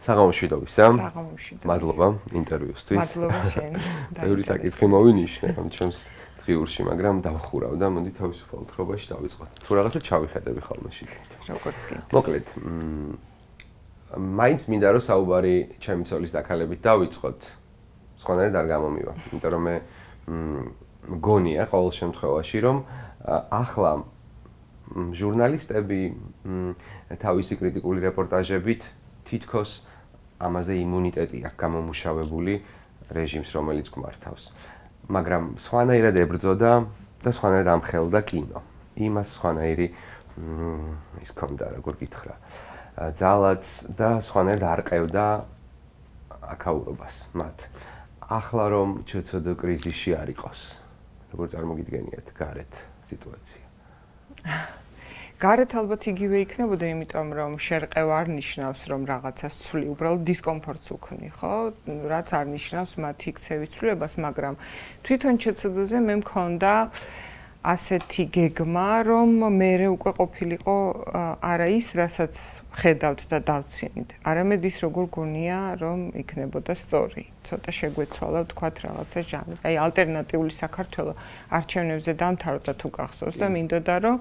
საღამოშვიდობისა. საღამოშვიდობისა. მადლობა ინტერვიუსთვის. მადლობა შენ. ბევრი საკითხი მოვინიშნე ამ ჩემს დღიურში, მაგრამ დავხურავ და მოდი თავისუფალ თხრობაში დავიწყოთ. თუ რაღაცა ჩავიხედები ხოლმე შიგნით. როგორც კი. მოკლედ, მაინც მინდა რომ საუბარი ჩემი ცოლის დაქალებით დავიწყოთ. სხვანაირად არ გამომივა, იმიტომ რომ მე მგონია ყოველ შემთხვევაში რომ ახლა ჟურნალისტები თავისი კრიტიკული რეპორტაჟებით თითქოს ამაზე იმუნიტეტი აქვს გამომუშავებული რეჟიმს, რომელიც გვმართავს. მაგრამ სხვანაირად ებრძოდა და სხვანაირად ამხელდა კინო. იმას სხვანაირი ის ქონდა, როგორ გითხრა, ძალაც და სხვანაირად არყევდა აქაურობას მათ. ახლა რომ ჩცდ კრიზისში არ იყოს, როგორ წარმოგიდგენიათ გარეთ სიტუაცია? გარეთ ალბათ იგივე იქნებოდა, იმიტომ რომ შერყევა არ ნიშნავს რომ რაღაცას ცვლი, უბრალოდ დისკომფორტს უქმნი, ხო? რაც არ ნიშნავს მათი იქცევის ცვლილებას, მაგრამ თვითონ ჩცდ-ზე მე მქონდა ასეთი გეგმა, რომ მე უკვე ყოფილიყო არა ის, რასაც ხედავთ და დავცინით, არამედ ის როგორ გონია, რომ იქნებოდა სწორი. ცოტა შეგვეცვალა ვთქვათ რაღაცა ჟანრი. აი ალტერნატიული საქართველო არჩევნებზე დამთავრდა და თუ გახსოვს და მინდოდა რომ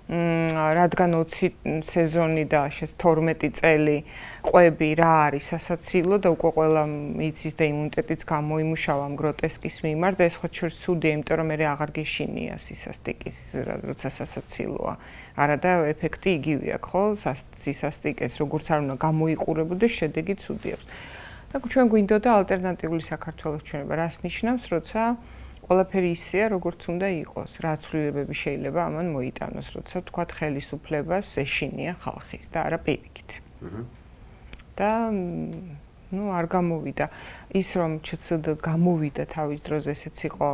რადგან 20 სეზონი და 12 წელი ყვები რა არის სასაცილო და უკვე ყველა იცის და იმუნიტეტიც გამოიმუშავა ამ გროტესკის მიმართ და ეს ხო შორს ცუდია, იმიტომ რომ მე აღარ გეშინია სისასტიკის, როცა სასაცილოა. არა და ეფექტი იგივე აქვს, ხო? სისასტიკეს როგორც არ უნდა გამოიყურებოდეს, შედეგი ცუდი აქვს. და ჩვენ გვინდოდა ალტერნატიული საქართველოს ჩვენება, რას ნიშნავს, როცა ყველაფერი ისეა, როგორც უნდა იყოს, რა ცვლილებები შეიძლება ამან მოიტანოს, როცა თქვათ ხელისუფლებას ეშინია ხალხის და არა პირიქით. და არ გამოვიდა ის, რომ ჩცდ გამოვიდა თავის დროზე, ესეც იყო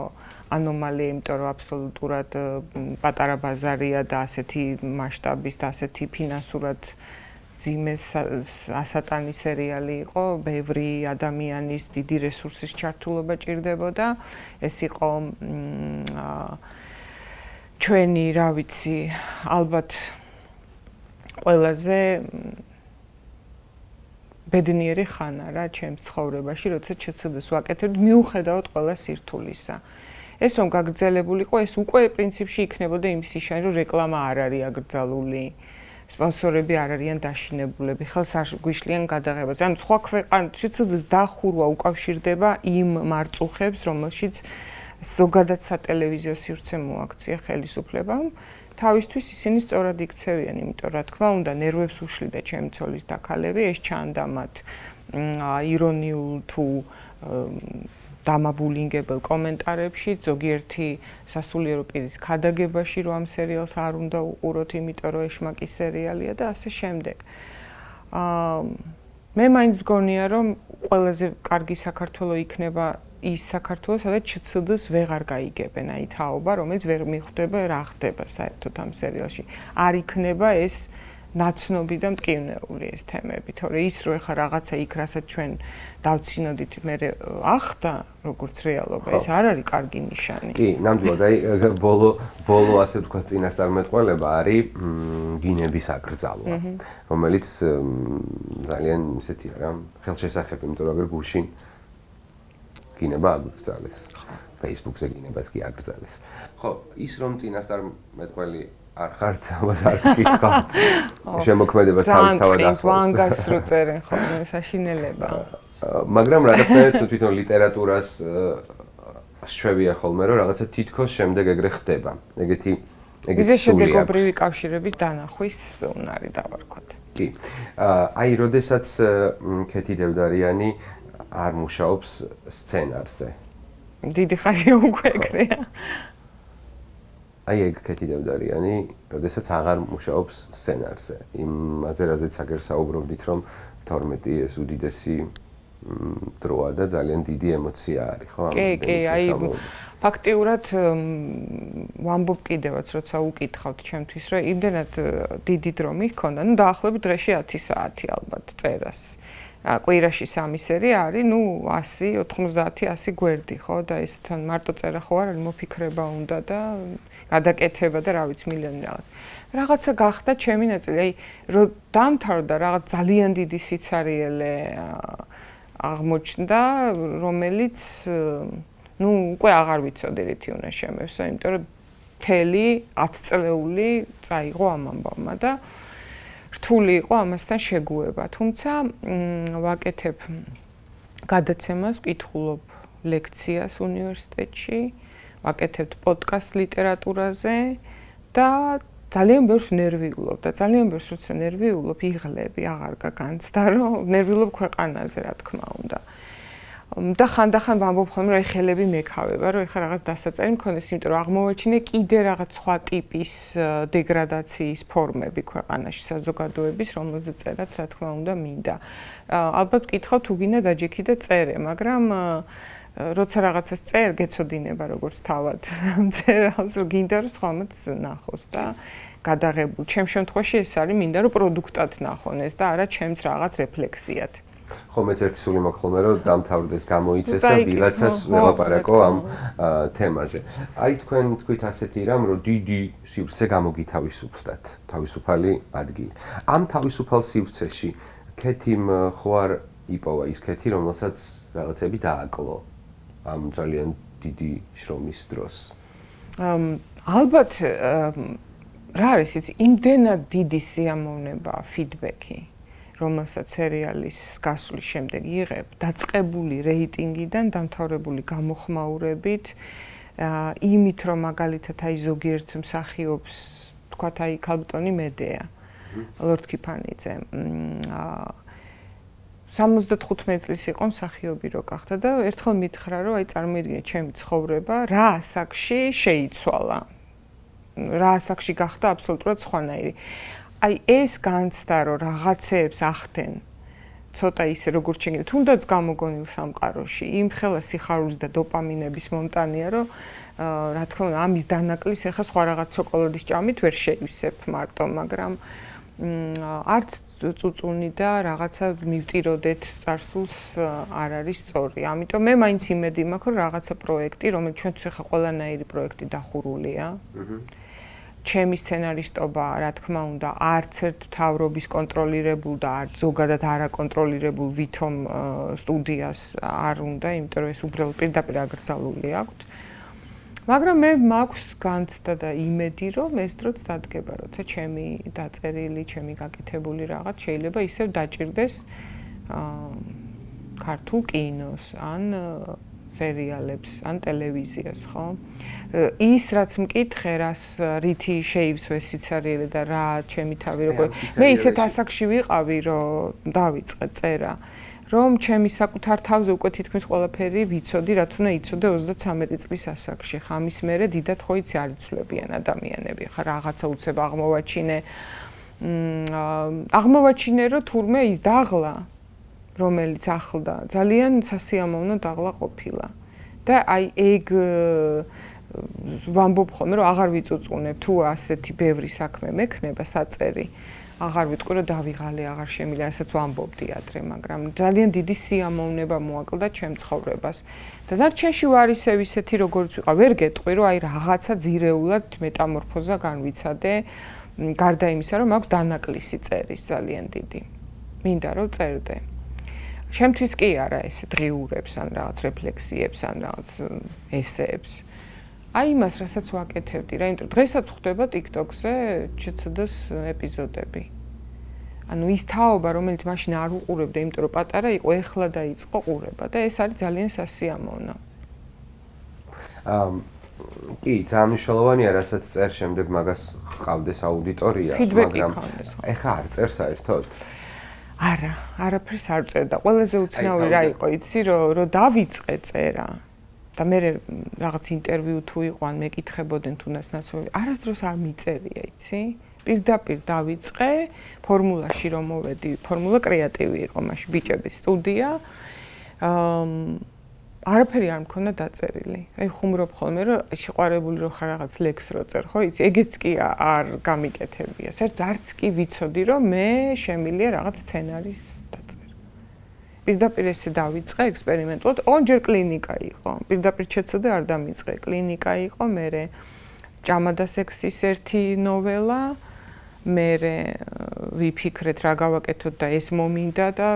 ანომალია, იმიტომ რომ აბსოლუტურად პატარა ბაზარია და ასეთი მასშტაბის და ასეთი ფინანსურად ძიმე ასატანი სერიალი იყო, ბევრი ადამიანის დიდი რესურსის ჩართულობა ჭირდებოდა. ეს იყო ჩვენი, რა ვიცი, ალბათ ყველაზე ბედნიერი ხანა რა ჩემს ცხოვრებაში, როცა ჩცდ-ს ვაკეთებდი მიუხედავად ყველა სირთულისა. ეს რომ გაგრძელებულიყო, ეს უკვე პრინციპში იქნებოდა იმის ნიშანი, რომ რეკლამა არ არის აკრძალული. სპონსორები არ არიან დაშინებულები, ხელს არ გვიშლიან გადაღებაზე. ანუ სხვა ჩცდ-ს დახურვა უკავშირდება იმ მარწუხებს, რომელშიც ზოგადად სატელევიზიო სივრცე მოაქცია ხელისუფლებამ. თავისთვის ისინი სწორად იქცევიან, იმიტომ რა თქმა უნდა, ნერვებს უშლიდა ჩემი ცოლის დაქალები, ეს ჩანდა მათ ირონიულ თუ დამაბულინგებელ კომენტარებში, ზოგიერთი სასულიერო პირის ქადაგებაში, რომ ამ სერიალს არ უნდა უყუროთ, იმიტომ რომ ეშმაკი სერიალია და ასე შემდეგ. მე მაინც მგონია, რომ ყველაზე კარგი საქართველო იქნება ის საქართველო, სადაც ჩცდ-ს ვეღარ გაიგებენ, აი თაობა, რომელიც ვერ მიხვდება რა ხდება საერთოდ ამ სერიალში. არ იქნება ეს ნაცნობი და მტკივნეული ეს თემები, თორე ის რო ეხა რაღაცა იქ, რასაც ჩვენ დავცინოდით, მე ახდა, როგორც რეალობა, ეს არ არის კარგი ნიშანი. კი, ნამდვილად, აი ბოლო ასე ვთქვათ, წინასწარმეტყველება არის ბინების აკრძალვა, რომელიც ძალიან ისეთია რა, ხელშესახები, იმიტომ რომ გუშინ გინება აკრძალეს. Facebook-ზე გინებას კი აკრძალეს. ხო, ის რომ წინასწარმეტყველი არ ხართ, ამას არ გკითხავთ. შემოქმედებას თავისთავად ახლავს. ვანგას რო წერენ ხოლმე, საშინელება. მაგრამ რაღაცნაირად თვითონ ლიტერატურას შეგვია ხოლმე, რომ რაღაცა თითქოს შემდეგ ეგრე ხდება. ეგეთი შედეგობრივი კავშირების დანახვის უნარი დავარქვათ. კი. აი, როდესაც ქეთი დევდარიანი არ მუშაობს სცენარზე. დიდი ხანია უკვე ეგრეა. აი ეგ ქეთი დევდარიანი, როდესაც აღარ მუშაობს სცენარზე. იმაზე, რაზეც აგერ საუბრობდით, რომ 12 ეს უდიდესი დროა და ძალიან დიდი ემოცია არის, ხო? კი, აი ფაქტიურად ვამბობ კიდევაც, როცა უკითხავთ ჩემთვის, რომ იმდენად დიდი დრო მიქონდა, ну დაახლოებით დღეში 10 საათი ალბათ წერას. კვირაში 3 სერია არის, ну 100, 90, 100 გვერდი, ხო? და ეს თან მარტო წერა ხო არ არის, მოფიქრება უნდა და გადაკეთება და რა ვიცი მილიონი რაღაც. რაღაცა გახდა ჩემი ნაწილი, აი რომ დამთავრდა რაღაც ძალიან დიდი სიცარიელე აღმოჩნდა, რომელიც უკვე აღარ ვიცოდი რითი უნდა შემევსო, იმიტომ რომ მთელი 10 წლეული წაიღო ამ ამბავმა და რთული იყო ამასთან შეგუება. თუმცა ვაკეთებ გადაცემას, ვკითხულობ ლექციას უნივერსიტეტში, ვაკეთებ პოდკასტ ლიტერატურაზე და ძალიან ბევრს ნერვიულობ და ძალიან ბევრს როცა ნერვიულობ, იღლები, აღარ გაგანცდა, რომ ნერვიულობ ქვეყანაზე, რა თქმა უნდა. და ხანდახან ვამბობ ხოლმე, რომ ხელები მეკავება, რომ ეხლა რაღაც დასაწერი მქონდეს, იმიტომ რომ აღმოვაჩინე კიდე რაღაც სხვა ტიპის დეგრადაციის ფორმები ქვეყანაში, საზოგადოების, რომელზეც წერაც, რა თქმა უნდა, მინდა. ალბათ ვკითხავ, თუ გინდა დაჯექი და წერე, მაგრამ როცა რაღაცას წერ, გეცოდინება როგორც თავად მწერალს, რომ გინდა რომ სხვამაც ნახოს და გადაღებულ. ჩემ შემთხვევაში ეს არის, მინდა რომ პროდუქტად ნახონ ეს და არა ჩემს რაღაც რეფლექსიად. ხო, მეც ერთი სული მაქვს ხოლმე, რომ დამთავრდეს, გამოიცეს და ვიღაცას ველაპარაკო ამ თემაზე. აი თქვენ თქვით ასეთი რამ, რომ დიდი სივრცე გამოგითავისუფლდათ, თავისუფალი ადგილი. ამ თავისუფალ სივრცეში ქეთიმ ხო არ იპოვა ის ქეთი, რომელსაც რაღაცები დააკლო ამ ძალიან დიდი შრომის დროს. ალბათ რა არის იცი, იმდენად დიდი სიამოვნება ფიდბექი, რომელსაც სერიალის გასვლის შემდეგ იღებ, დაწყებული რეიტინგიდან დამთავრებული გამოხმაურებით, იმით რომ მაგალითად აი ზოგიერთ მსახიობს, თქვათ აი ქალბატონი მედეა, ლორდ კიფანიძე, 75 წლის იყო მსახიობი რო გახდა და ერთხელ მითხრა რომ აი წარმოიდგინე ჩემი ცხოვრება რა ასაკში შეიცვალა. რა ასაკში გახდა აბსოლუტურად სხვანაირი. აი ეს განცდა რომ რაღაცეებს ახდენ ცოტა ისე როგორც შეგიძლია თუნდაც გამოგონილ სამყაროში იმ ხელა სიხარულის და დოპამინების მომტანია რომ რა თქმა უნდა ამის დანაკლის ეხა სხვა რაღაც შოკოლადის ჭამით ვერ შეივსებ მარტო მაგრამ არც წუწუნი და რაღაცა მივტიროდეთ წარსულს არ არის სწორი. ამიტომ მე მაინც იმედი მაქვს რომ რაღაცა პროექტი რომელიც ჩვენთვის ეხა ყველანაირი პროექტი დახურულია. ჩემი სცენარისტობა, რა თქმა უნდა, არც ერთ მთავრობის კონტროლირებულ და არც ზოგადად არაკონტროლირებულ ვითომ სტუდიას არ უნდა, იმიტომ რომ ეს უბრალოდ პირდაპირ აკრძალული აქვს. მაგრამ მე მაქვს განცდა და იმედი, რომ ეს დროც დადგება, როცა ჩემი დაწერილი, ჩემი გაკეთებული რაღაც შეიძლება ისევ დაჭირდეს ქართულ კინოს, ან სერიალებს, ან ტელევიზიას, ხო? ის რაც მკითხე, რას რითი შეივსო ეს სიცარიელე და რა ჩემი თავი როგორ მე ისეთ ასაკში ვიყავი, რომ დავიწყე წერა, რომ ჩემი საკუთარ თავზე უკვე თითქმის ყველაფერი ვიცოდი, რაც უნდა იცოდე 33 წლის ასაკში. ხა ამის მერე დიდად ხო იცი არ იცვლებიან ადამიანები. ხა რაღაცა უცებ აღმოვაჩინე, რომ თურმე ის დაღლა, რომელიც ახლდა, ძალიან სასიამოვნო დაღლა ყოფილა. და აი ეგ ვამბობ ხოლმე, რომ აღარ ვიწუწუნებ, თუ ასეთი ბევრი საქმე მექნება საწერი. აღარ ვიტყვი, რომ დავიღალე, აღარ შემიძლია, ასაც ვამბობდი ადრე, მაგრამ ძალიან დიდი სიამოვნება მოაკლდა ჩემ ცხოვრებას. და დარჩენში ვარ ისევ ისეთი, როგორც ვიყავ, ვერ გეტყვი, რომ აი რაღაცა ძირეულად მეტამორფოზა განვიცადე, გარდა იმისა, რომ მაქვს დანაკლისი წერის ძალიან დიდი. მინდა რომ წერდე. ჩემთვის კი არა ეს დღიურებს, ან რაღაც რეფლექსიებს, ან რაღაც ესეებს. აი იმას, რასაც ვაკეთებდი რა, იმიტომ დღესაც ხვდება TikTok-ზე ЧЦD-ს ეპიზოდები. ანუ ის თაობა, რომელიც მაშინ არ უყურებდა, იმიტომ რომ პატარა იყო, ეხლა დაიწყო ყურება და ეს არის ძალიან სასიამოვნო. კი, ძალიან მნიშვნელოვანია, რასაც წერ შემდეგ მაგას ყავდეს აუდიტორია, მაგრამ ეხლა არ წერს საერთოდ? არა, არაფერს არ წერდა და ყველაზე უცნაური რა იყო, იცი, რომ დავიწყე წერა. და მე რაღაც ინტერვიუ თუ იყო ან მეკითხებოდნენ თუნდაც ნაცნობი, არასდროს არ მიწერია, იცი? პირდაპირ დავიწყე, ფორმულაში რომ მოვედი, ფორმულა კრეატივი იყო მაშინ ბიჭების სტუდია. არაფერი არ მქონდა დაწერილი. აი ხუმრობ ხოლმე, რომ შეყვარებული რო ხარ რაღაც ლექს რო წერ, ხო იცი? ეგეც კი არ გამიკეთებია. საერთოდ არც კი ვიცოდი, რომ მე შემილია რაღაც სცენარის დაწერა. პირდაპირ ესე დავიწყე ექსპერიმენტულად, ოღონდ ჯერ კლინიკა იყო. პირდაპირ ЧЦD არ დამიწყე, კლინიკა იყო, მერე ჭამა და სექსის ერთი ნოველა, მე ვიფიქრეთ რა გავაკეთოთ და ეს მომინდა და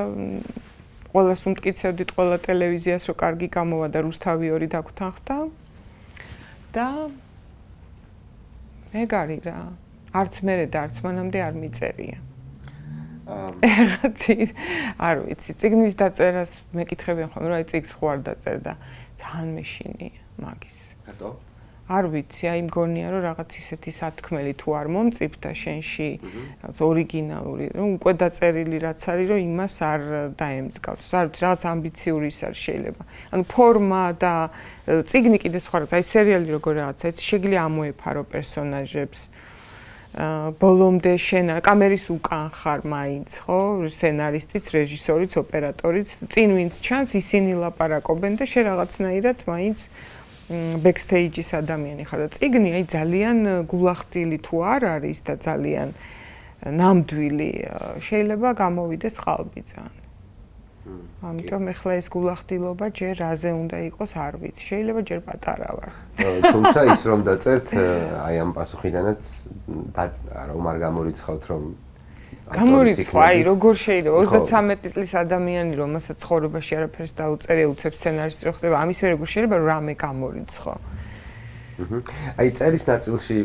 ყველას უმტკიცებდით ყველა ტელევიზიას რომ კარგი გამოვა და რუსთავი 2 დაგვთანხმდა და ეგარი რა არც მე და არც მანამდე არ მიწერია არ ვიცი წიგნის დაწერას მეკითხებიან ხოლმე რა წიგნს ხო არ დაწერდა ძალიან მეშინია მაგის რატო არ ვიცი, აი მგონია რომ რაღაც ისეთი სათქმელი თუ არ მომწიფდა შენში, რაღაც ორიგინალური, რომ უკვე დაწერილი რაც არის, რომ იმას არ დაემსგავს. არ ვიცი, რაღაც ამბიციური ის არის შეიძლება. ანუ ფორმა და წიგნი კიდე სხვა რაღაც, აი სერიალი როგორ რაღაცა, ეს შეიძლება ამოეფარო პერსონაჟებს. ბოლომდე შენ კამერის უკან ხარ მაინც, ხო? სცენარისტიც, რეჟისორიც, ოპერატორიც, წინ ვინც ჩანს, ისინი ლაპარაკობენ და შენ რაღაცნაირად მაინც backstage-ის ადამიანი ხარ და წიგნი აი ძალიან გულახდილი თუ არ არის და ძალიან ნამდვილი შეიძლება გამოვიდეს ყალბი ძალიან. ამიტომ ეხლა ეს გულახდილობა ჯერ რაზე უნდა იყოს არ ვიცი. შეიძლება ჯერ პატარა ვარ. თუმცა ის რომ დაწერთ აი ამ პასუხიდანაც რომ არ გამორიცხავთ რომ გამორიცხვა, აი როგორ შეიძლება 33 წლის ადამიანი რომელსაც ცხოვრებაში არაფერს დაუწერია უცებ სცენარისტი რო ხდება ამის ვერ როგორ შეიძლება რომ რამე გამორიცხო. აი წერის ნაწილში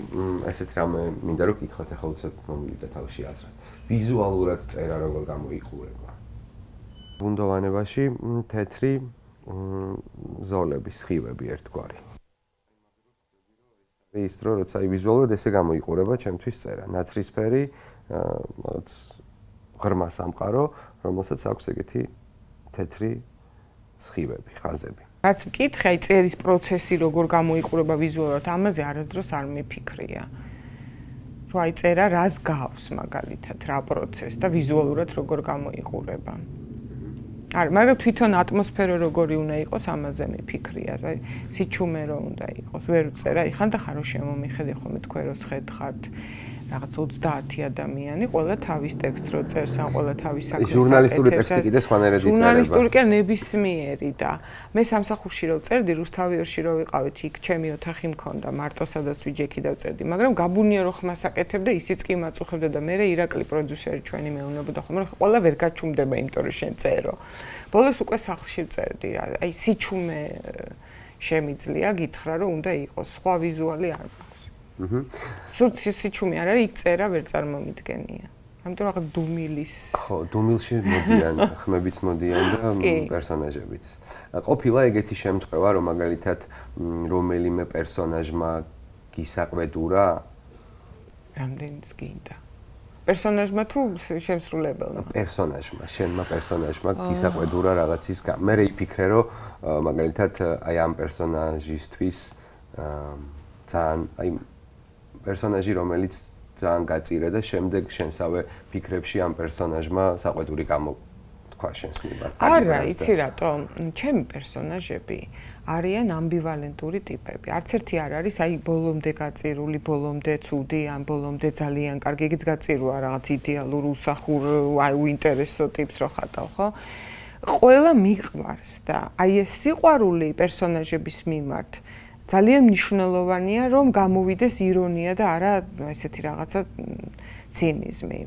ესეთ რამე მინდა რომ გითხოთ ახლა უცებ მომივიდა თავში აზრად. ვიზუალურად წერა როგორ გამოიყურება. ბუნდოვანებაში თეთრი ზოლები, სხივები ერთგვარი. ის დრო როცა აი ვიზუალურად ესე გამოიყურება ჩემთვის წერა. ნაცრისფერი რაღაც ღრმა სამყარო, რომელსაც აქვს ეგეთი თეთრი სხივები, ხაზები. რაც მკითხე, აი წერის პროცესი როგორ გამოიყურება ვიზუალურად, ამაზე არასდროს არ მიფიქრია. რომ აი წერა რას გავს მაგალითად, რა პროცესს და ვიზუალურად როგორ გამოიყურება. არა, მაგრამ თვითონ ატმოსფერო როგორი უნდა იყოს, ამაზე მიფიქრია. აი სიჩუმე რო უნდა იყოს, ვერ წერა, იხან და ხარო შემომიხედე ხოლმე თქვენ რო შეხედხართ რაღაც 30 ადამიანი, ყველა თავის ტექსტს რო წერს, ან ყველა თავის საქმეს. ჟურნალისტური ტექსტი კიდე სხვანაირად იწერება. ჟურნალისტური კი ნებისმიერი და მე სამსახურში რო წერდი, რუსთავი 2-ში რო ვიყავით, იქ ჩემი ოთახი მქონდა, მარტო სადაც ვიჯექი დავწერდი, მაგრამ გაბუნია რო ხმას აკეთებდა, ისიც კი მაწუხებდა და მე ირაკლი პროდიუსერი ჩვენი მეუბნებოდა ხოლმე, რომ ყველა ვერ გაჩუმდება, იმიტომ რომ შენ წერო. ბოლოს უკვე სახლში ვწერდი რა, აი სიჩუმე შემიძლია გითხრა, რომ უნდა იყოს, სხვა ვიზუალი არ მაქვს. სულ სიჩუმე არ არის, იქ წერა ვერ წარმომიდგენია. ამიტომ რაღაც დუმილის. ხო, დუმილში მოდიან, ხმებიც მოდიან და პერსონაჟებიც. ყოფილა ეგეთი შემთხვევა, რომ მაგალითად რომელიმე პერსონაჟმა გისაყვედურა? რამდენიც გინდა. პერსონაჟმა თუ შემსრულებელმა? პერსონაჟმა, შენმა პერსონაჟმა გისაყვედურა რაღაცის გამ. მე იფიქრე, რომ მაგალითად აი ამ პერსონაჟისთვის ძალიან აი პერსონაჟი რომელიც ძალიან გაწირე და შემდეგ შენსავე ფიქრებში ამ პერსონაჟმა საყვედური გამოთქვა შენს მიმართ. არა, იცი რატო? ჩემი პერსონაჟები არიან ამბივალენტური ტიპები. არც ერთი არ არის აი ბოლომდე გაწირული, ბოლომდე ცუდი, ან ბოლომდე ძალიან კარგი, ეგეც გაწირვა რაღაც იდეალურ უსახურ, აი უინტერესო ტიპს რო ხატავ, ხო? ყველა მიყვარს და აი ეს სიყვარული პერსონაჟების მიმართ ძალიან მნიშვნელოვანია, რომ გამოვიდეს ირონია და არა ესეთი რაღაცა ცინიზმი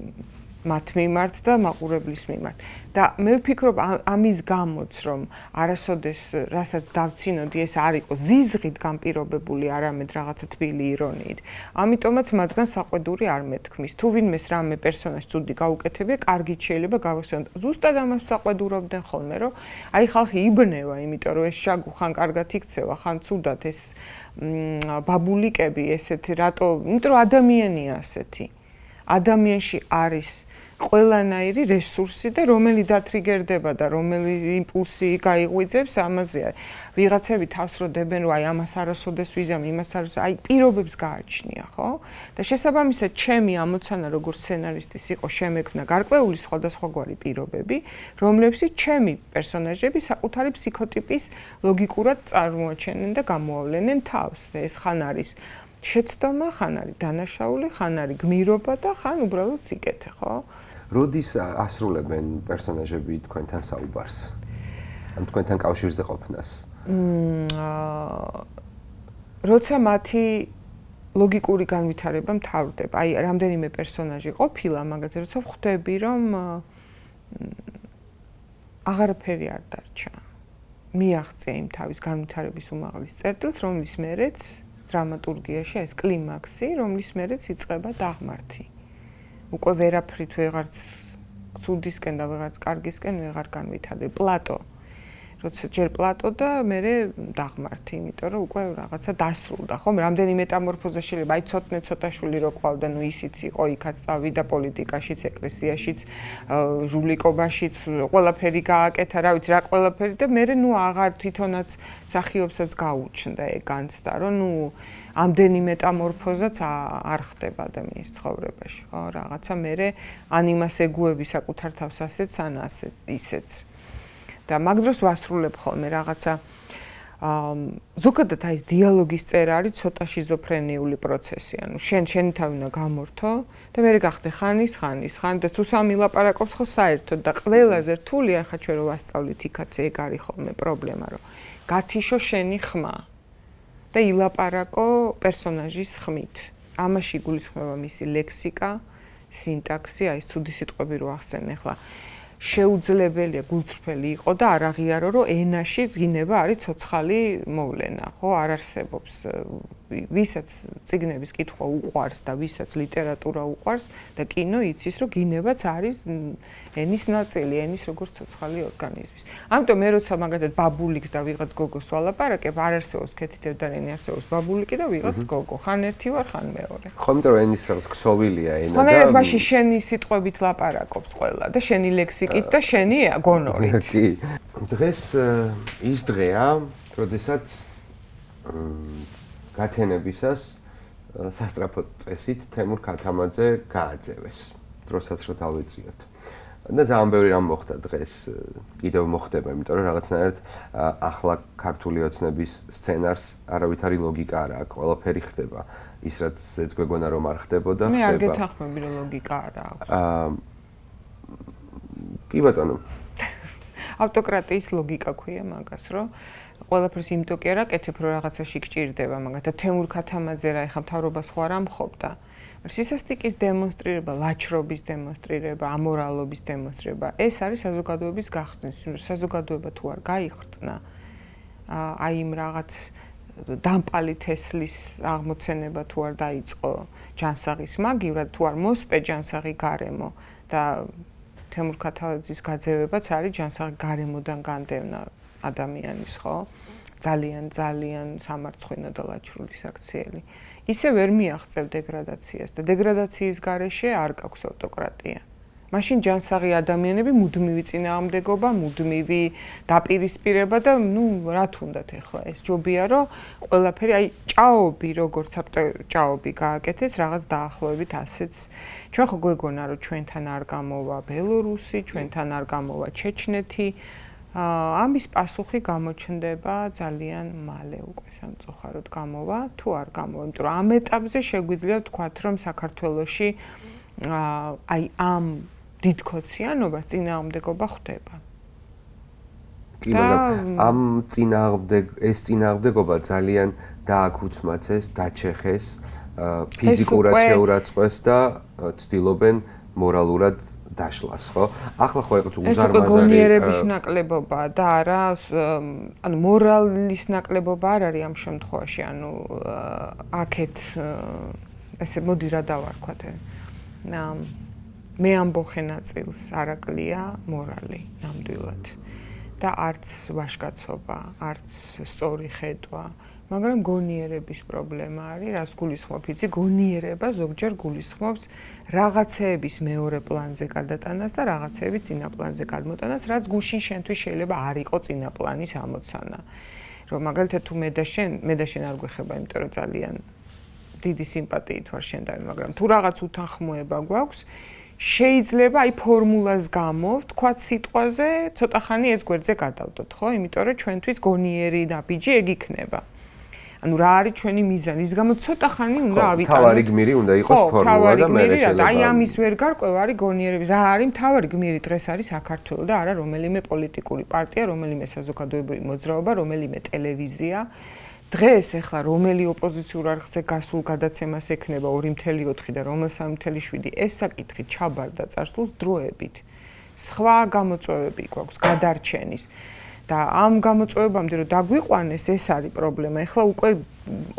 მათ მიმართ და მაყურებლის მიმართ. და მე ვფიქრობ ამის გამოც, რომ არასოდეს რასაც დავცინოდი, ეს არ იყოს ზიზღით განპირობებული, არამედ რაღაცა თბილი ირონიით. ამიტომაც მათგან საყვედური არ მეთქმის. თუ ვინმეს რამე პერსონაჟს ცუდი გაუკეთებია, კარგით შეიძლება გავახსენოთ. ზუსტად ამას საყვედურობდნენ ხოლმე, რომ აი ხალხი იბნევა, იმიტომ რომ ეს შაგუ ხან კარგად იქცევა, ხან ცუდად ეს ბაბულიკები ესეთი, რატო? იმიტომ რომ ადამიანია ასეთი. ადამიანში არის ყველანაირი რესურსი და რომელი დათრიგერდება და რომელი იმპულსი გაიღვიძებს ამაზეა. ვიღაცები თავს რო დებენ, რომ აი ამას არასოდეს ვიზამ, იმას არის, აი პირობებს გააჩნია, ხო? და შესაბამისად ჩემი ამოცანა როგორც სცენარისტის იყო შემექმნა გარკვეული სხვადასხვაგვარი პირობები, რომლებშიც ჩემი პერსონაჟები საკუთარი ფსიქოტიპის ლოგიკურად წარმოაჩენენ და გამოავლენენ თავს. და ეს ხან არის შეცდომა, ხან არის დანაშაული, ხან არის გმირობა და ხან უბრალოდ სიკეთე, ხო? როდის ასრულებენ პერსონაჟები თქვენთან საუბარს? ან თქვენთან კავშირზე ყოფნას? როცა მათი ლოგიკური განვითარება მთავრდება. აი, რამდენიმე პერსონაჟი ყოფილა, მაგათი როცა ხვდები, რომ აღარაფერი არ დარჩა. მიაღწია იმ თავის განვითარების უმაღლეს წერტილს, რომლის მერეც დრამატურგიაში ეს კლიმაქსი, რომლის მერეც იწყება დაღმართი. უკვე ვერაფრით ვეღარც ცუდისკენ და ვეღარც კარგისკენ ვეღარ განვითარდება. პლატო. როცა ჯერ პლატო და მერე დაღმართი, იმიტომ რომ უკვე რაღაცა დასრულდა, ხო? რამდენი მეტამორფოზა შეიძლება, აი ცოტა შული რო ყავდა, ნუ ისიც იყო, იქაც წავიდა პოლიტიკაშიც, ეკლესიაშიც, ჟულიკობაშიც, ყველაფერი გააკეთა, რა ვიცი, რა ყველაფერი და მერე ნუ აღარ თვითონაც მსახიობსაც გაუჩნდა ეგ განცდა, რომ ნუ ამდენი მეტამორფოზაც არ ხდება ადამიანის ცხოვრებაში, ხო? რაღაცა მერე ან იმას ეგუები საკუთარ თავს ასეც, ან ისეც. და მაგ დროს ვასრულებ ხოლმე რაღაცა ზოგადად აი ეს დიალოგის წერა არის ცოტა შიზოფრენიული პროცესი. ანუ შენი თავი უნდა გამორთო და მე გახდე ხანის და თუ სამი ლაპარაკობს ხო საერთოდ და ყველაზე რთული ახლა ჩვენ რო ვასწავლით იქაც ეგ არის ხოლმე პრობლემა რომ გათიშო შენი ხმა და ილაპარაკო პერსონაჟის ხმით. ამაში გულისხმობა მისი ლექსიკა, სინტაქსი, აი ეს ცუდი სიტყვები რო ახსენე ახლა შეუძლებელია გულწრფელი იყო და არ აღიარო რომ ენაში გინება არის ცოცხალი მოვლენა, ხო, არ არსებობს ვისაც წიგნების კითხვა უყვარს და ვისაც ლიტერატურა უყვარს და კინო იცის რომ გინებაც არის ენის ნაწილი, ენის როგორც ცოცხალი ორგანიზმის. ამიტომ მე როცა მაგათად ბაბულიკს და ვიღაც გოგოს ვალაპარაკებ, არ არსებობს ქეთითებდარენი, არსებობს ბაბულიკი და ვიღაც გოგო, ხან ერთი ვარ, ხან მეორე. ხო, იმიტომ რომ ენის რაღაც ქსოვილია ენა და ხანერად მაშინ შენი სიტყვებით ლაპარაკობს ყველა და შენი ლექსიკით და შენი გონორით. კი. დღეს ის დღეა, როდესაც გათენებისას სასტრაფო წესით თემურ ქათამაძე გააძევეს. დროსაც რო დავეწიოთ. და ძალიან ბევრი რამ მოხდა დღეს, კიდევ მოხდება, იმიტომ რომ რაღაცნაირად ახლა ქართული ოცნების სცენარს არავითარი ლოგიკა არ აქვს, ყველაფერი ხდება. ის რაც ეცგვეგონა რომ არ ხდებოდა, ხდება. მე არ გეთანხმები რომ ლოგიკა არ აქვს. კი ბატონო. ავტოკრატიის ლოგიკა ქვია მაგას, რომ ყველაფერს იმიტომ კი არ აკეთებ, რომ რაღაცაში გჭირდება, მაგათაც თემურ ქათამაძე რა ეხა მთავრობას ხო არ ამხობდა. სისასტიკის დემონსტრირება, ლაჩრობის დემონსტრირება, ამორალობის დემონსტრირება, ეს არის საზოგადოების გახსნის. საზოგადოება თუ არ გაიხრწნა, აი იმ რაღაც დამპალი თესლის აღმოცენება თუ არ დაიწყო ჯანსაღის მაგივრად, თუ არ მოსპე ჯანსაღი გარემო და თემურ ქათამაძის გაძევებაც არის ჯანსაღი გარემოდან განდევნა ადამიანის, ხო? ძალიან სამარცხვინო და ლაჩრული საქციელი. ისე ვერ მიაღწევ დეგრადაციას და დეგრადაციის გარეშე არ გაქვს ავტოკრატია. მაშინ ჯანსაღი ადამიანები მუდმივი წინააღმდეგობა, მუდმივი დაპირისპირება და ნუ რა თუნდათ ახლა ეს ჯობია რომ ყველაფერი აი ჭაობი როგორც ჭაობი გააკეთეს რაღაც დაახლოებით ასეც. ჩვენ ხო გვეგონა რომ ჩვენთან არ გამოვა ბელორუსი, ჩვენთან არ გამოვა ჩეჩნეთი. ამის პასუხი გამოჩნდება ძალიან მალე უკვე სამწუხაროდ გამოვა თუ არ გამოვა. იმიტომ რომ ამ ეტაპზე შეგვიძლია ვთქვათ რომ საქართველოში აი ამ დიდქოციანობას წინააღმდეგობა ხდება. კი, მაგრამ ამ წინააღმდეგობა ძალიან დააქუცმაცეს, დაჩეხეს, ფიზიკურად შეურაცხყვეს და ცდილობენ მორალურად დაშლას, ხო? ახლა ხო ეგ უზარმაზარი ეს უკვე გონიერების ნაკლებობაა და არა, ანუ მორალის ნაკლებობა არ არის ამ შემთხვევაში, ანუ აქეთ ესე მოდი რა დავარქვათ. მე ამბოხე ნაწილს არაკლია მორალი ნამდვილად და არც ვაშკაცობა, არც სწორი ხედვა, მაგრამ გონიერების პრობლემა არის, რას გულისხმობ, იცი, გონიერება ზოგჯერ გულისხმობს რაღაცეების მეორე პლანზე გადატანას და რაღაცეების წინა პლანზე გადმოტანას, რაც გუშინ შენთვის შეიძლება არ იყო წინა პლანის ამოცანა. რომ მაგალითად თუ მე და შენ არ გვეხება, იმიტომ რომ ძალიან დიდი სიმპათიით ვარ შენთან, მაგრამ თუ რაღაც უთანხმოება გვაქვს, შეიძლება აი ფორმულას გამო ვთქვათ სიტყვაზე ცოტა ხანი ეს გვერდზე გადავდოთ, ხო? იმიტომ რომ ჩვენთვის გონიერი ნაბიჯი ეგ იქნება. ანუ რა არის ჩვენი მიზანი? ის გამო ცოტა ხანი უნდა ავიტანოთ. თავარი გმირი უნდა იყოს ფორმულა და მე შეიძლება. აი ამის ვერ გარკვევა არის გონიერები. რა არის თავარი გმირი დღეს არის საქართველო და არა რომელიმე პოლიტიკური პარტია, რომელიმე საზოგადოებრივი მოძრაობა, რომელიმე ტელევიზია დღეს ეხლა რომელი ოპოზიციურ არხზე გასულ გადაცემას ექნება 2.4 და რომელ 3.7 ეს საკითხი ჩაბარდა წარსულს დროებით. სხვა გამოწვევები გვაქვს გადარჩენის და ამ გამოწვევებამდე რომ დაგვიყვანეს ეს არის პრობლემა. ეხლა უკვე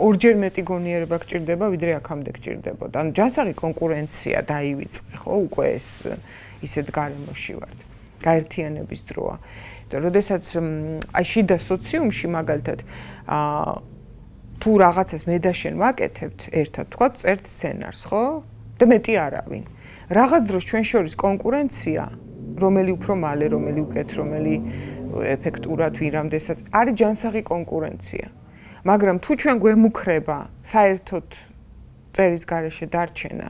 ორჯერ მეტი გონიერება გჭირდება ვიდრე აქამდე გჭირდებოდა. ანუ ჯანსაღი კონკურენცია დაივიწყე, ხო, უკვე ეს ისეთ გარემოში ვართ. გაერთიანების დროა. და როდესაც აი შიდა სოციუმში მაგალითად თუ რაღაცას მე და შენ ვაკეთებთ ერთად, თქვა წერთ სცენარს, ხო? და მეტი არავინ. რაღაც დროს ჩვენ შორის კონკურენცია, რომელი უფრო მალე, რომელი უკეთ, რომელი ეფექტურად ვირამდესაც არის ჯანსაღი კონკურენცია. მაგრამ თუ ჩვენ გვემუქრება საერთოდ წერის გარეშე დარჩენა,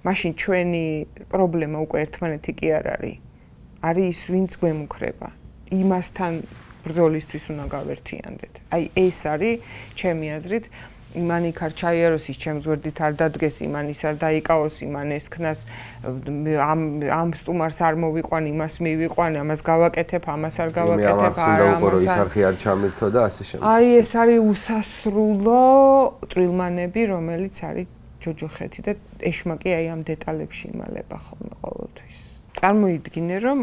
მაშინ ჩვენი პრობლემა უკვე ერთმანეთი კი არ არის. არის ის, ვინც გვემუქრება. იმასთან ბრძოლისთვის უნდა გავერთიანდეთ. აი ეს არის ჩემი აზრით, იმან იქ არ ჩაიაროს ის ჩემს გვერდით არ დადგეს, იმან ის არ დაიკავოს, იმან ეს ქნას ამ სტუმარს არ მოვიყვანი, იმას მივიყვანი, ამას გავაკეთებ, ამას არ გავაკეთებ, ის არხი არ ჩამირთო და ასე შემდეგ. აი ეს არის უსასრულო წვრილმანები, რომელიც არის ჯოჯოხეთი და ეშმაკი აი ამ დეტალებში იმალება ხოლმე ყოველთვის. წარმოიდგინე რომ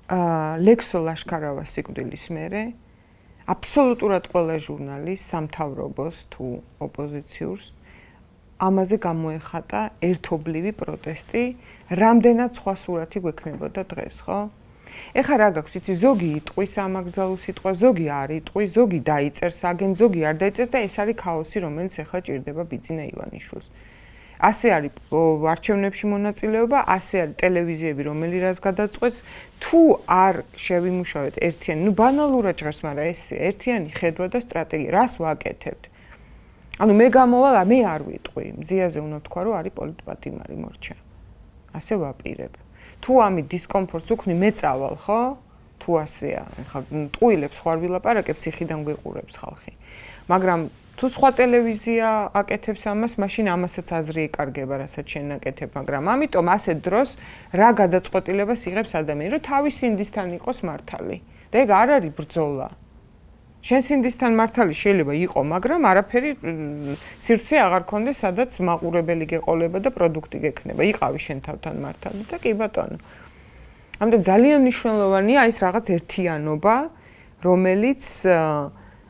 ლექსო ლაშქარავას სიკვდილის მერე აბსოლუტურად ყველა ჟურნალის სამთავრობოს თუ ოპოზიციურს ამაზე გამოეხატა ერთობლივი პროტესტი, რამდენად სხვა სურათი გვექნებოდა დღეს, ხო? ეხლა რა გაქვს, იცი, ზოგი იტყვის ამაგრძალო სიტყვა, ზოგი არ იტყვის, ზოგი დაიწერს აგენ, ზოგი არ დაიწერს და ეს არის ქაოსი, რომელიც ეხლა ჭირდება ბიძინა ივანიშვილს. ასე არის არჩევნებში მონაწილეობა, ასე არის ტელევიზიები, რომელი რას გადაწყვეტს, თუ არ შევიმუშავეთ ერთიანი, ნუ ბანალურად ჟღერს, მაგრამ ეს ერთიანი ხედვა და სტრატეგია, რას ვაკეთებთ? ანუ მე გამოვალ, მე არ ვიტყვი, მზიაზე უნდა თქვა, რომ არის პოლიტპატიმარი მორჩა. ასე ვაპირებ. თუ ამით დისკომფორტს უქმნი, მე წავალ, ხო? თუ ასეა, ხა ტყუილებს ხარ ვილაპარაკებ, ციხიდან გვიყურებს ხალხი. მაგრამ თუ სხვა ტელევიზია აკეთებს ამას, მაშინ ამასაც აზრი იკარგება, რასაც შენ აკეთებ, მაგრამ ამიტომ ასე დროს რა გადაწყვეტილებას იღებს ადამიანი, რომ თავის სინდისთან იყოს მართალი. და ეგ არ არის ბრძოლა. შენ სინდისთან მართალი შეიძლება იყო, მაგრამ არაფერი სივრცე აღარ ქონდეს, სადაც მაყურებელი გეყოლება და პროდუქტი გექნება. იყავი შენ თავთან მართალი და კი ბატონო. ამიტომ ძალიან მნიშვნელოვანია ის რაღაც ერთიანობა, რომელიც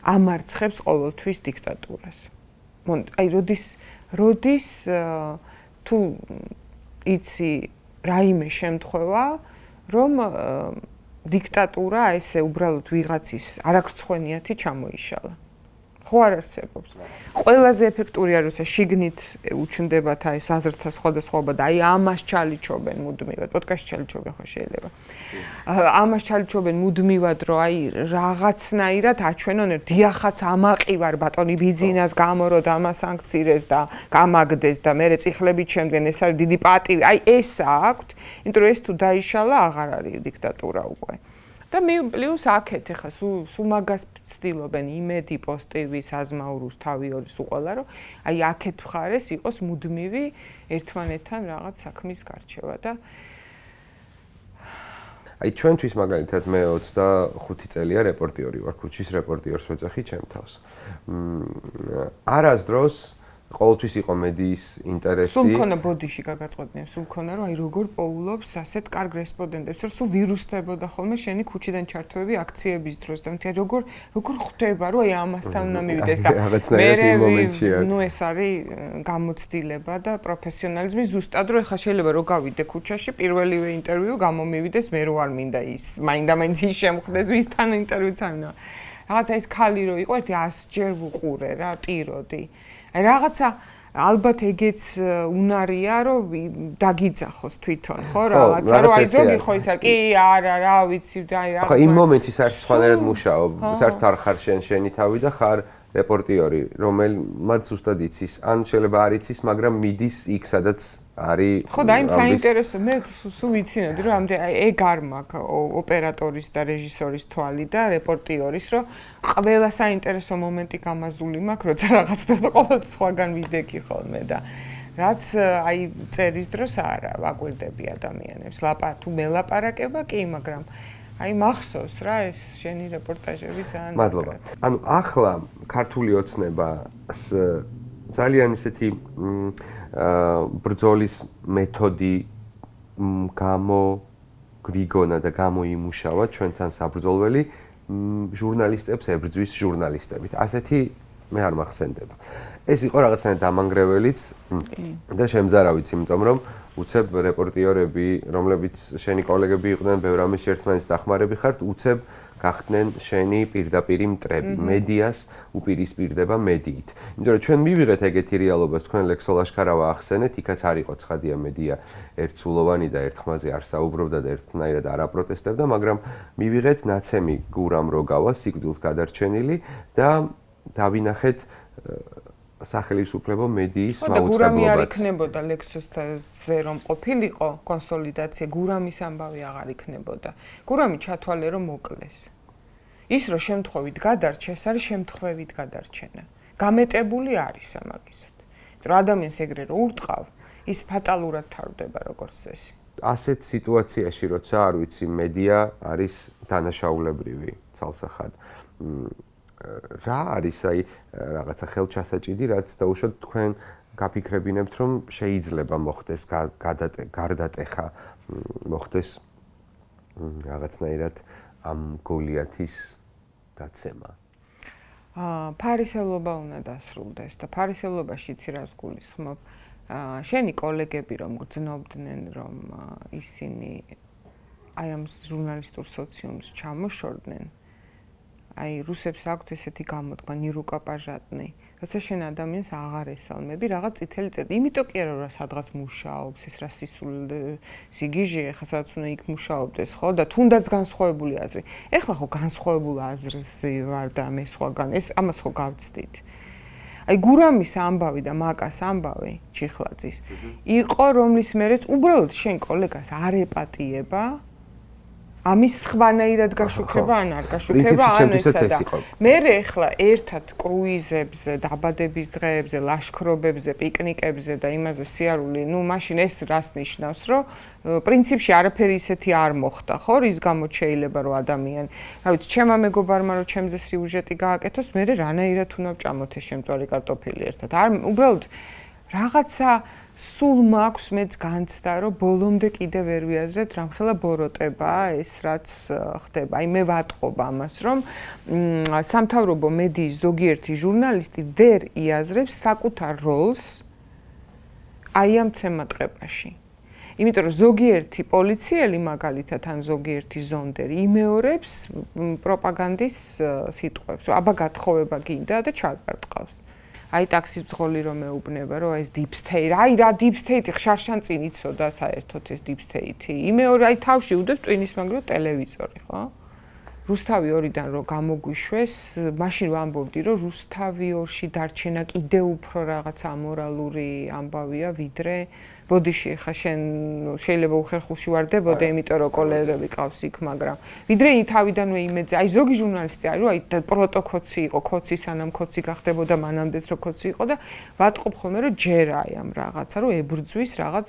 ამარცხებს ყოველთვის დიქტატურას. აი როდის თუ იცი რაიმე შემთხვევა, რომ დიქტატურა ესე უბრალოდ ვიღაცის არაქრცხვენიათი ჩამოიშალა. ხო არ არსებობს. ყველაზე ეფექტურია როცა შიგნით უჩნდებათ აი საზრთა სხვადასხვაობა და აი ამას ჩალიჩობენ მუდმივად. პოდკასტში ჩალიჩობენ ხო შეიძლება. ამას ჩალიჩობენ მუდმივად, რომ აი რაღაცნაირად აჩვენონ, დიახაც ამაყივარ ბატონი ბიძინას გამო, რომ ამას სანქცირეს და გამაგდეს და მე წიხლებით შემდგენ, ეს არის დიდი პატივი. აი ეს აქვთ, იმიტომ რომ ეს თუ დაიშალა, აღარ არის დიქტატურა უკვე. და პლუს აქეთ ეხლა სულ მაგას ცდილობენ იმედი პოზიტივი საზმაურუს თავი ორი სულ ყველა რომ აი აქეთ მხარეს იყოს მუდმივი ერთმანეთთან რაღაც საქმის გარჩევა და აი ჩვენთვის მაგალითად მე 25 წელია რეპორტიორი ვარ, ქუჩის რეპორტიორს ვეძახი ჩემ თავს. არასდროს ყოველთვის იყო მედიის ინტერესი. სულ მქონა ბოდიში გაგაწყვეტნია, სულ მქონა რომ აი როგორ პოულობს ასეთ კარგ რესპონდენტებს, რომ სულ ვირუსდებოდა ხოლმე შენი ქუჩიდან ჩართვები აქციების დროს და მთელი როგორ ხვდება, რომ აი ამასთან უნდა მივიდეს და ნუ ეს არის გამოცდილება და პროფესიონალიზმი ზუსტად რომ ეხლა შეიძლება რომ გავიდე ქუჩაში, პირველივე ინტერვიუ გამომივიდეს მე რო არ მინდა ის, მაინდა-მაინც ის შემხდეს ვისთან ინტერვიუც არ მინდა. რაღაცა ის ქალი რო იყო, ერთი 100 ჯერ ვუყურე რა, ტიროდი. რაღაცა ალბათ ეგეც უნარია რომ დაგიძახოს თვითონ ხო რაღაცა რომ აი ზოგი ხო ის არ კი არა რა ვიცი და აი ახლა იმ მომენტში საერთოდ სხვანაირად მუშაობ საერთოდ არ ხარ შენი თავი და ხარ რეპორტიორი რომელმაც ზუსტად იცის ან შეიძლება არ იცის მაგრამ მიდის იქ სადაც არის ხო და იმ საინტერესო მე სულ ვიცინოდი რომ ამდე ეგ არ მაქვს ოპერატორის და რეჟისორის თვალი და რეპორტიორის რომ ყველა საინტერესო მომენტი გამაზული მაქვს როცა რაღაცა და ყოველ სხვაგან ვიდექი ხოლმე და რაც აი წერის დროს არა ვაკვირდები ადამიანებს თუ მელაპარაკება კი მაგრამ აი მახსოვს რა ეს შენი რეპორტაჟები ძალიან. მადლობა. ანუ ახლა ქართული ოცნებას ძალიან ისეთი ბრძოლის მეთოდი გამოგვიგონა და გამოიმუშავა ჩვენთან საბრძოლველი ჟურნალისტებს ებრძვის ჟურნალისტებით. ასეთი მე არ მახსენდება. ეს იყო რაღაცნაირად დამანგრეველიც და შემზარავიც, იმიტომ რომ უცებ რეპორტიორები, რომლებიც შენი კოლეგები იყვნენ, ბევრ ამის ერთმანეთს დახმარები ხართ, უცებ გახდნენ შენი პირდაპირი მტრები. მედიას უპირისპირდება მედიით. იმიტომ რომ ჩვენ მივიღეთ ეგეთი რეალობას, თქვენ ლექსო ლაშქარავა ახსენეთ, იქაც არ იყო ცხადია მედია ერთსულოვანი და ერთხმაზე არ საუბრობდა და ერთნაირად არ აპროტესტებდა, მაგრამ მივიღეთ ნაცემი გურამ როგავა, სიკვდილს გადარჩენილი და დავინახეთ სახელმწიფო მედიის მაუწყებლობაც. გურამი არ იქნებოდა ლექსოსზე რომ ყოფილიყო კონსოლიდაცია, გურამის ამბავი აღარ იქნებოდა. გურამი ჩათვალე რომ მოკლეს. ის რომ შემთხვევით გადარჩეს, არის შემთხვევით გადარჩენა. გამეტებული არის ამაგისოდ. რომ ადამიანს ეგრე რო ურტყავ, ის ფატალურად თავდება როგორც წესი. ასეთ სიტუაციაში, როცა არ ვიცი, მედია არის დანაშაულებრივი ცალსახად. რა არის აი რაღაცა ხელჩასაჭიდი, რაც დაუშვათ თქვენ გაფიქრებინებთ, რომ შეიძლება მოხდეს გარდატეხა, მოხდეს რაღაცნაირად ამ გოლიათის დაცემა. ფარისევლობა უნდა დასრულდეს და ფარისევლობაში იცი რას გულისხმობ? შენი კოლეგები რომ გძნობდნენ, რომ ისინი აი ამ ჟურნალისტურ სოციუმს ჩამოშორდნენ, აი რუსებს აქვთ ესეთი გამოდგა ნირუკა პაჟატნი. როცა შენ ადამიანს აღარ ესალმები, რაღაც წითელი წერტი. იმიტომ კი არა რომ სადღაც მუშაობს, ეს რა სიგიჟე, ხა სადაც უნდა იქ მუშაობდეს, ხო? და თუნდაც განსხვავებული აზრი. ეხლა ხო განსხვავებული აზრზე ვარ და მე სხვაგან, ეს ამას ხო გავცდით. აი გურამის ამბავი და მაკას ამბავი, ჩიხლაძის, იყო რომლის მერეც უბრალოდ შენ კოლეგას არ ეპატიება. ამის სხვანაირად გაშუქება ან არ გაშუქება ან ესა და მე ეხლა ერთად კრუიზებზე, დაბადების დღეებზე, ლაშქრობებზე, პიკნიკებზე და იმაზე სიარული, ნუ მაშინ ეს რას ნიშნავს, რომ პრინციპში არაფერი ისეთი არ მოხდა, ხო, რის გამოც შეიძლება რომ ადამიანი, რა ვიცი, ჩემმა მეგობარმა რომ ჩემზე სიუჟეტი გააკეთოს, მე რანაირად უნდა ვჭამოთ ეს შემწვარი კარტოფილი ერთად. არ უბრალოდ რაღაცა სულ მაქვს მეც განცდა, რომ ბოლომდე კიდე ვერ ვიაზრებთ, რამხელა ბოროტებაა ეს, რაც ხდება. აი მე ვატყობ ამას, რომ სამთავრობო მედიის ზოგიერთი ჟურნალისტი ვერ იაზრებს საკუთარ როლს აი ამ თემატყებაში. იმიტომ რომ ზოგიერთი პოლიციელი მაგალითად ან ზოგიერთი ზონდერი იმეორებს პროპაგანდის სიტყვებს, აბა გათხოვება გინდა და ჩაგარტყავს. აი ტაქსის ძღოლი რომ მეუბნება, რომ ეს deep state, აი რა deep state ხშარშან წინ იცოდა საერთოდ ეს deep state. იმეორე აი თავში უდევს ტვინის მაგრო ტელევიზორი, ხო? რუსთავი 2-დან რომ გამოგვიშვეს, მაშინ ვამბობდი, რომ რუსთავი 2-ში დარჩენა კიდე უფრო რაღაც ამორალური ამბავია, ვიდრე ბოდიში ხა შენ შეიძლება უხერხულში ვარდებოდე, იმიტომ რომ კოლეგები ყავს იქ, მაგრამ ვიდრე თავიდანვე იმედზე, აი ზოგი ჟურნალისტი არის, რომ აი პროტოკოცი იყო, ქოცი სანამ ქოცი გახდებოდა, მანამდეც რომ ქოცი იყო და ვატყობ ხოლმე, რომ ჯერ აი ამ რაღაცა, რომ ებრძვის რაღაც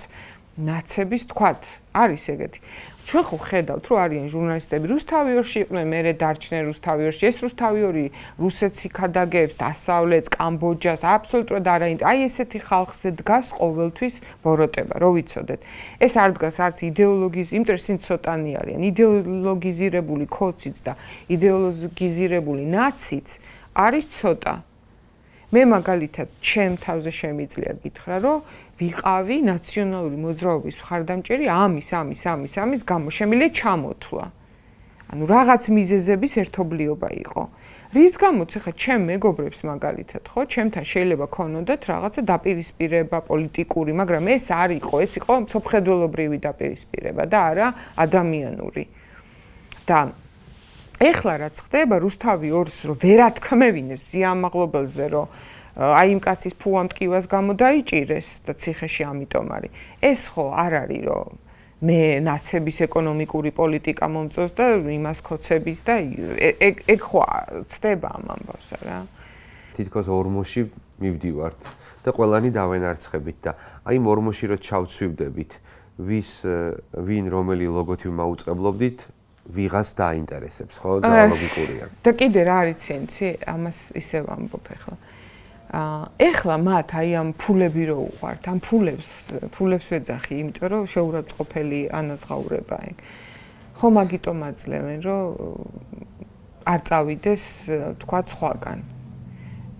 ნაცების თქვათ, არის ეგეთი. ჩვენ ხო ხედავთ, რომ არიან ჟურნალისტები რუსთავი 2-ში იყვნენ, მერე დარჩნენ რუსთავი 2-ში. ეს რუსთავი 2 რუსეთს იქადაგებს, დასავლეთს, კამბოჯას, აბსოლუტურად არაინტერესებს. აი ესეთი ხალხზე დგას ყოველთვის ბოროტება, რო ვიცოდეთ. ეს არ დგას არც იდეოლოგიის, იმიტომ რომ ცოტანი არიან. იდეოლოგიზირებული ქოციც და იდეოლოგიზირებული ნაციც არის ცოტა. მე მაგალითად ჩემ თავზე შემიძლია გითხრა, რომ ვიყავი ნაციონალური მოძრაობის მხარდამჭერი ამის გამო შემიძლია ჩამოთვლა. ანუ რაღაც მიზეზების ერთობლიობა იყო. რის გამოც ახლა ჩემ მეგობრებს მაგალითად, ხო, ჩემთან შეიძლება ქონოდათ რაღაცა დაპირისპირება პოლიტიკური, მაგრამ ეს არ იყო, ეს იყო მწოხედველობრივი დაპირისპირება და არა ადამიანური. და ეხლა რაც ხდება რუსთავი 2-ს რომ ვერათქმევინეს ზიამაღლობელზე, რომ აი იმ კაცის ფუამტკივას გამოდაიჭირეს და ციხეში ამიტომ არის. ეს ხო არ არის რომ მე ნაცების ეკონომიკური პოლიტიკა მომწონს და იმას ქოცების და ეგ ხო ცდება ამ ამბავს რა. თითქოს ორმოში მივდივართ და ყველანი დავენარცხებით და აი იმ ორმოში რო ჩავცვივდებით, ვინ რომელი ლოგოთივ მაუწყებლობდით, ვიღას დაინტერესებს, ხო? და ლოგიკურია. და კიდე რა არის ცენცი? ამას ისევ ამბობ ახლა. ეხლა მათ აი ამ ფულები რო უყვართ, ამ ფულებს ვეძახი, იმიტომ რომ შეურაცხყოფელი ანაზღაურება ეგ. ხო მაგიტომ აძლევენ, რომ არ წავიდეს, თქვა სხვაგან.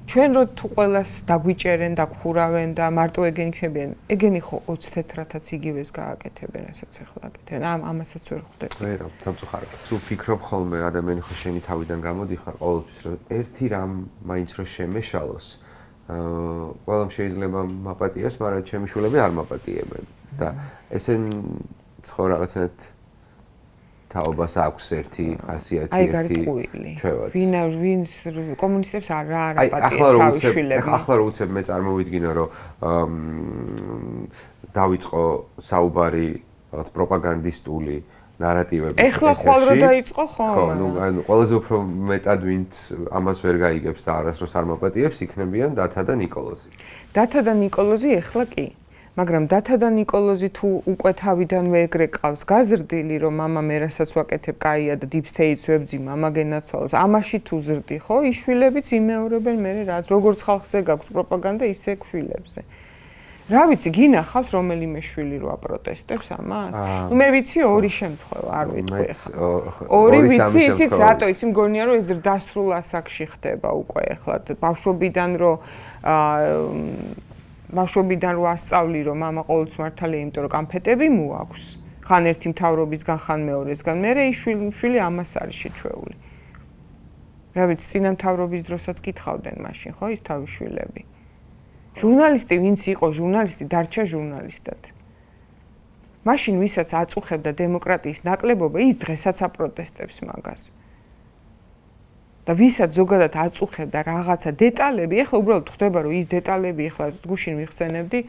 ჩვენ რო თუ ყველას დაგვიჭერენ, დაგხურავენ და მარტო ეგენი ხებიან, ეგენი ხო 20 თეთრათაც იგივეს გააკეთებენ, რასაც ახლა აკეთებენ. ამასაც ვერ ხვდები. ვერო, სამწუხაროდ. სულ ფიქრობ ხოლმე ადამიანი ხო შენი თავიდან გამოდიხარ ყოველთვის, რომ ერთი რამ მაინც რო შემეშალოს. ყველამ შეიძლება მაპატიეს, მაგრამ ჩემი შულები არ მაპატიებენ. და ესენ ხო რაღაცნაირად თაობას აქვს ერთი ხასიათი, ერთი ჩვევაც. ვინც კომუნისტებს არ აპატიეს თავის შვილები. ახლა რო უცებ მე წარმოვიდგინო, რომ დავიწყო საუბარი რაღაც პროპაგანდისტული ნარატივები. ეხლა ხვალ რო დაიწყო ხო? ხო, ანუ ყველაზე უფრო მეტად ვინც ამას ვერ გაიგებს და არასდროს არ მაპატიებს, იქნებიან დათა და ნიკოლოზი. დათა და ნიკოლოზი ეხლა კი. მაგრამ დათა და ნიკოლოზი თუ უკვე თავიდანვე ეგრე ყავს გაზრდილი, რომ მამა მე რასაც ვაკეთებ, კაია და დიფთეიც ვებძი, მამა გენაცვალოს. ამაში თუ ზრდი ხო, ის შვილებიც იმეორებენ მე რაც როგორც ხალხზე გაქვს პროპაგანდა, ისე შვილებზე. რა ვიცი, გინახავს რომელიმე შვილი რო აპროტესტებს ამას? მე ვიცი ორი შემთხვევა, არ ვიტყვი ახლა. ორი ვიცი, ისიც რატო იცი მგონია რომ ეს დასრულ ასაკში ხდება უკვე ახლა ბავშვობიდან რო ასწავლი რომ მამა ყოველთვის მართალია, იმიტომ რომ კამფეტები მოაქვს. ხან ერთი მთავრობისგან, ხან მეორესგან. მე ის შვილი ამას არის შეჩვეული. რა ვიცი, წინა მთავრობის დროსაც კითხავდნენ მაშინ, ხო, ის თავის შვილები. ჟურნალისტი ვინც იყო ჟურნალისტი, დარჩა ჟურნალისტად. მაშინ ვისაც აწუხებდა დემოკრატიის ნაკლებობა, ის დღესაც აპროტესტებს მაგას. და ვისაც ზოგადად აწუხებდა რაღაცა დეტალები, ეხლა უბრალოდ ხდება რომ ის დეტალები ეხლა გუშინ ვიხსენებდი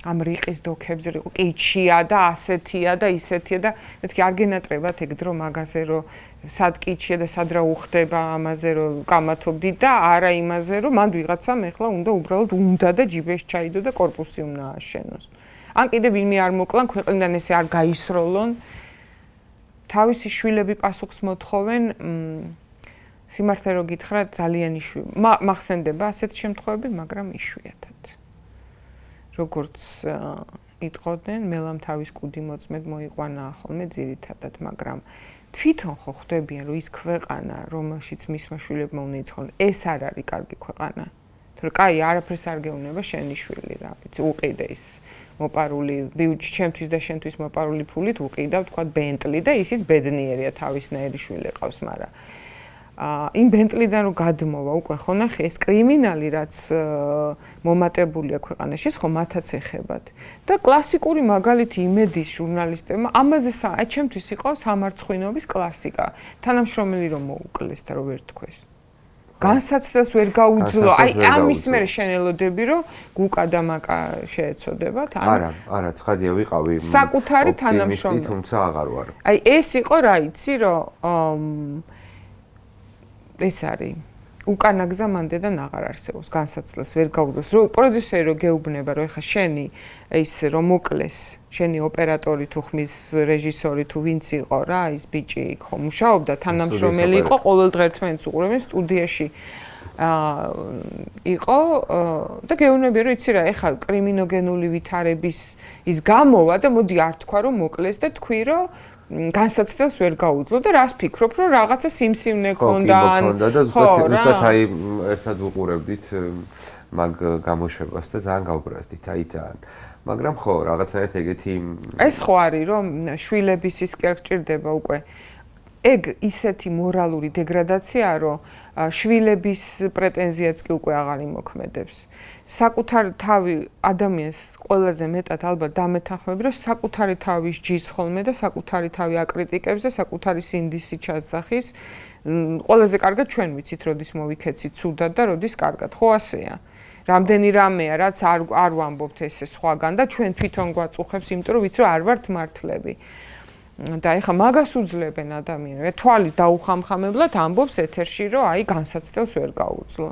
ამ რიყის დოქებზე იყო კიჩია და ასეთია და ისეთია და მეთქი არ გენატრებათ ეგ დრო მაგაზე რომ სად კიჩია და სად რა უხდება ამაზე რომ კამათობდი და არა იმაზე რომ მანდ ვიღაცამ ეხლა უბრალოდ უნდა და ჯიბეში ჩაიდო და კორპუსი უნდა ააშენოს. ან კიდე ვინმე არ მოკლან ქვეყნიდან ესე არ გაისროლონ. თავისი შვილები პასუხს მოთხოვენ სიმართლე რო გითხრათ ძალიან მახსენდება ასეთ შემთხვევები, მაგრამ იშვიათად. როგორც იტყოდნენ, მელამ თავის კუდი მოწმედ მოიყვანა ხოლმე ძირითადად, მაგრამ თვითონ ხო ხვდებიან, რომ ის ქვეყანა, რომელშიც მისმა შვილებმა უნდა იცხოვრონ, ეს არ არის კარგი ქვეყანა. თორე კაი, არაფერს არ გეუბნება შენი შვილი, რა ვიცი, უყიდე ის მოპარული ბიუჯეტი ჩემთვის და შენთვის მოპარული ფულით უყიდავ, თქვა ბენტლი და ისიც ბედნიერია თავისნაირი შვილი ყავს, მაგრამ იმ ბენტლიდან რომ გადმოვა უკვე ხო ნახე ეს კრიმინალი რაც მომატებულია ქვეყანაში ხო მათაც ეხებათ და კლასიკური მაგალითი იმედის ჟურნალისტებმა ამაზე აი ჩემთვის იყო სამარცხვინობის კლასიკა თანამშრომელი რომ მოუკლეს და რომ ვერ თქვეს განსაცდელს ვერ გაუძლო აი ამის მერე შენელოდები რომ გუკა და მაკა შეეცოდებათ არა ცხადია ვიყავი საკუთარი თანამშრომელი თუმცა აღარ ვარ აი ეს იყო რა იცი რომ ეს არის უკანა გზა მანდედან აღარ არსებობს განსაცდელს ვერ გაუძლოს რომ პროდიუსერი რო გეუბნება რომ ეხა შენი ის რომ მოკლეს შენი ოპერატორი თუ ხმის რეჟისორი თუ ვინც იყო რა ის ბიჭი ხო მუშაობდა თანამშრომელი იყო ყოველ დღე ერთმანეთს უყურებენ სტუდიაში იყო და გეუბნებია რომ იცი რა ეხა კრიმინოგენული ვითარების ის გამოვა და მოდი არ თქვა რომ მოკლეს და თქვი რომ განსაცდელს ვერ გაუძლო და რას ფიქრობ რომ რაღაცა სიმსივნე ქონდა და ზუსტად აი ერთად ვუყურებდით მაგ გამოშვებას და ძალიან გავბრაზდით აი ძალიან მაგრამ ხო რაღაცნაირად ეგეთი ეს ხო არის რომ შვილების ის კი არ გჭირდება უკვე ეგ ისეთი მორალური დეგრადაციაა რომ შვილების პრეტენზიაც კი უკვე აღარ იმოქმედებს საკუთარ თავი ადამიანს ყველაზე მეტად ალბათ დამეთანხმები რომ საკუთარი თავის ჯის ხოლმე და საკუთარი თავი აკრიტიკებს და საკუთარი სინდისი ჩასძახის ყველაზე კარგად ჩვენ ვიცით როდის მოვიქეცით ცუდად და როდის კარგად ხო ასეა რამდენი რამეა რაც არ ვამბობთ ესე სხვაგან და ჩვენ თვითონ გვაწუხებს იმიტომ რომ ვიცი რომ არ ვართ მართლები და ეხა მაგას უძლებენ ადამიანები თვალის დაუხამხამებლად ამბობს ეთერში რომ აი განსაცდელს ვერ გაუძლო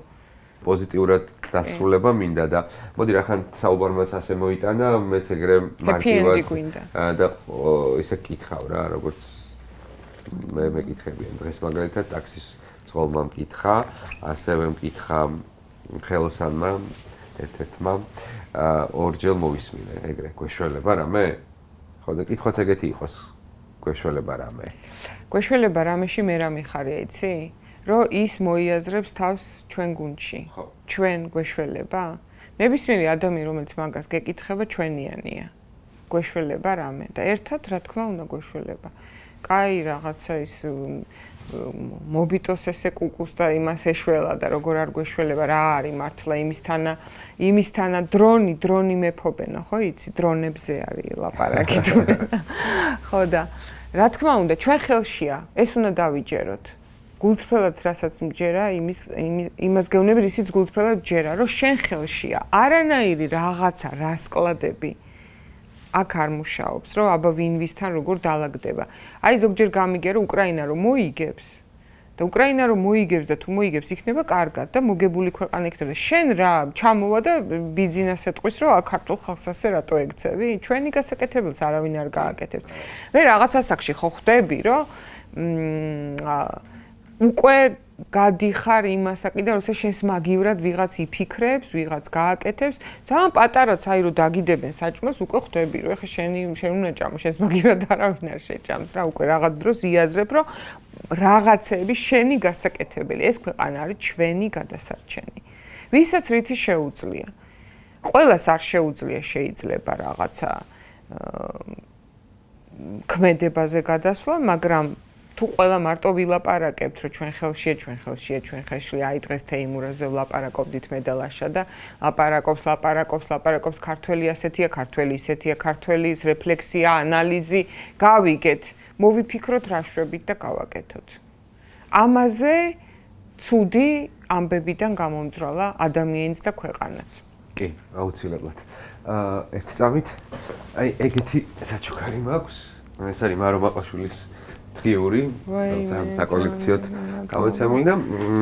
პოზიტიურად დასრულება მინდა და მოდი რახან საუბარმაც ასე მოიტანა მეც ეგრე მარტივად და ისე კითხავ რა როგორც მე მეკითხებიან დღეს მაგალითად ტაქსის მძღოლმა მკითხა, ასევე მკითხა ხელოსანმა ერთ-ერთმა ორჯერ მოვისმინე ეგრე გვეშველება რამე? ხო და კითხვაც ეგეთი იყოს გვეშველება რამე? გვეშველება რამეში მე რა მიხარია იცი? რომ ის მოიაზრებს თავს ჩვენ გუნდში. ჩვენ გვეშველება? ნებისმიერი ადამიანი რომელიც მაგას გეკითხება ჩვენიანია. გვეშველება რამე და ერთად რა თქმა უნდა გვეშველება. კაი რაღაცა ის მობიტოს ესე კუკუს და იმას ეშველა და როგორ არ გვეშველება რა არის მართლა იმისთანა დრონი მეფობენო ხო იცი დრონებზე არის ლაპარაკი თუ ხო და რა თქმა უნდა ჩვენ ხელშია ეს უნდა დავიჯეროთ გულწრფელად რასაც მჯერა იმას გეუბნები ისიც გულწრფელად ჯერა რომ შენ ხელშია არანაირი რაღაცა რასკლადები აქ არ მუშაობს, რომ აბა ვისთან როგორ დაალაგდება. აი ზოგჯერ გამიგე რომ უკრაინა რომ მოიგებს და უკრაინა რომ მოიგებს და თუ მოიგებს იქნება კარგად და მოგებული ქვეყანა იქნება. შენ რა ჩამოვა და ბიძინას ეტყვის რომ აქ ქართულ ხალხს ასე რატო ეგცევი? ჩვენი გასაკეთებელს არავინ არ გააკეთებს. მე რაღაც ასაკში ხო ხვდები რომ უკვე გადიხარ იმასაკიდან, როცა შენს მაგივრად ვიღაც იფიქრებს, ვიღაც გააკეთებს, ძალიან პატარაც აი რომ დაგიდებენ საჭმელს, უკვე ხვდები რომ ეხა შენ უნდა ჭამო, შენს მაგივრად არავინ არ შეჭამს რა, უკვე რაღაც დროს იაზრებ, რომ რაღაცები შენი გასაკეთებელი, ეს ქვეყანა არის ჩვენი გადასარჩენი. ვისაც რითი შეუძლია. ყველას არ შეუძლია შეიძლება რაღაცა ქმედებაზე გადასვლა, მაგრამ თუ ყველა მარტო ვილაპარაკებთ, რომ ჩვენ ხელშია, აი დღეს თეიმურაზე ვლაპარაკობდით მე და ლაშა და ლაპარაკობს, ქართველი ასეთია, ქართველი ისეთია, ქართველის რეფლექსია, ანალიზი, გავიგეთ, მოვიფიქროთ რა შვებით და გავაკეთოთ. ამაზე ცუდი ამბებიდან გამომძრავლა ადამიანიც და ქვეყანაც. კი, აუცილებლად. ერთ წამით, აი ეგეთი საჩუქარი მაქვს. ეს არის მარო მაყაშვილის ღიური, საკოლექციოდ გამოცემული და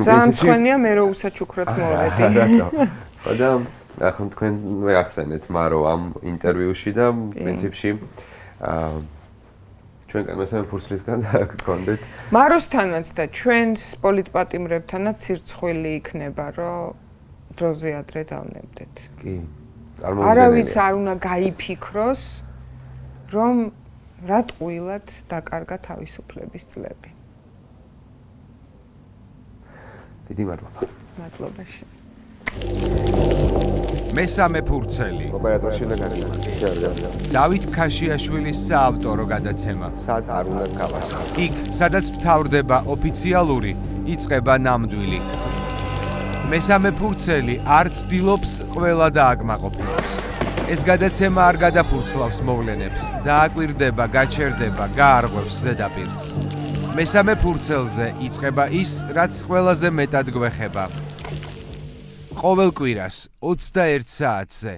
ძალიან მწვანეა მე რო უსაჩუქრად მოვედი. და ახლა თქვენ მეახსენეთ მარო ამ ინტერვიუში და პრინციპში ჩვენგან მასთან ფურცლისგან გქონდეთ. მაროსთანაც და ჩვენს პოლიტპატიმრებთანაც სირცხვილი იქნება, რომ დროზე ადრე დავნებდეთ. კი, არავის არ უნდა გაიფიქროს, რომ რა ტყუილად დაკარგა თავისუფლების წლები. დიდი მადლობა. მადლობაში. მესამე ფურცელი. ოპერატორი უნდა გარეგან. დავით ქაშიაშვილის საავტორო გადაცემა. სად არ უნდა გავასხა. იქ, სადაც მთავრდება ოფიციალური, იწყება ნამდვილი. მესამე ფურცელი არ ცდილობს ყველა დააკმაყოფილოს. ეს გადაცემა არ გადაფურცლავს მოვლენებს, დააკვირდება, გაჩერდება, გაარღვევს ზედაპირს. მესამე ფურცელზე იწყება ის, რაც ყველაზე მეტად გვეხება. ყოველ კვირას 21 საათზე.